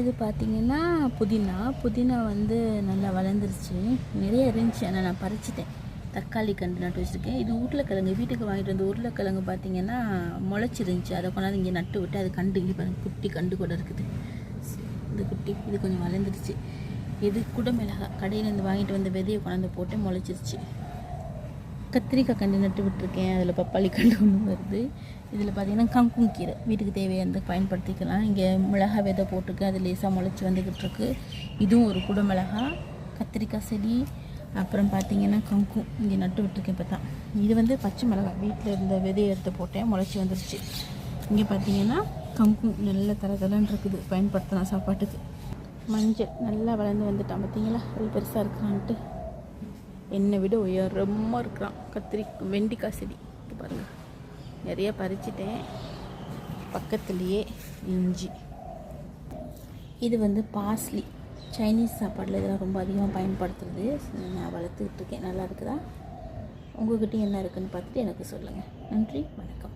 இது பார்த்திங்கன்னா புதினா வந்து நல்லா வளர்ந்துருச்சு. நிறைய இருந்துச்சு, ஆனால் நான் பறிச்சிட்டேன். தக்காளி கண்டு நட்டு வச்சுருக்கேன். இது உருளைக்கிழங்கு, வீட்டுக்கு வாங்கிட்டு வந்த உருளைக்கிழங்கு பார்த்திங்கன்னா முளைச்சிருந்துச்சு. அதை கொண்டாந்து இங்கே நட்டு விட்டு அது கண்டு இங்கே பாருங்கள், குட்டி கண்டு கூட இருக்குது. இந்த குட்டி இது கொஞ்சம் வளர்ந்துருச்சு. இது குடமிளகாய், கடையிலேருந்து வாங்கிட்டு வந்த விதையை கொண்டாந்து போட்டு முளைச்சிருச்சு. கத்திரிக்காய் கண்டு நட்டு விட்டுருக்கேன். அதில் பப்பாளி கண்டு ஒன்று வருது. இதில் பார்த்திங்கன்னா கங்கும் கீரை வீட்டுக்கு தேவையானது பயன்படுத்திக்கலாம். இங்கே மிளகாய் விதை போட்டிருக்கு, அது லேசாக முளைச்சி வந்துக்கிட்டு இருக்கு. இதுவும் ஒரு குடமிளகாய், கத்திரிக்காய் செடி, அப்புறம் பார்த்திங்கன்னா கங்கும் இங்கே நட்டு விட்டுருக்கேன். இப்போ தான் இது வந்து பச்சை மிளகாய், வீட்டில் இருந்த விதையை எடுத்து போட்டேன், முளைச்சி வந்துருச்சு. இங்கே பார்த்திங்கன்னா கங்கும் நல்ல தரதலன்னு இருக்குது, பயன்படுத்தலாம் சாப்பாட்டுக்கு. மஞ்சள் நல்லா வளர்ந்து வந்துட்டான், பார்த்திங்களா அது பெருசாக இருக்கிறான்ட்டு. என்னை விட உயரமாக இருக்கிறான். வெண்டிக்காய் செடி இது பாருங்கள், நிறைய பறிச்சிட்டேன். பக்கத்துலேயே இஞ்சி. இது வந்து பார்ஸ்லி, சைனீஸ் சாப்பாடில் இதெல்லாம் ரொம்ப அதிகமாக பயன்படுத்துறது. நான் வளர்த்துக்கிட்டு இருக்கேன். நல்லா இருக்குதா? உங்கள்கிட்ட என்ன இருக்குதுன்னு பார்த்துட்டு எனக்கு சொல்லுங்கள். நன்றி, வணக்கம்.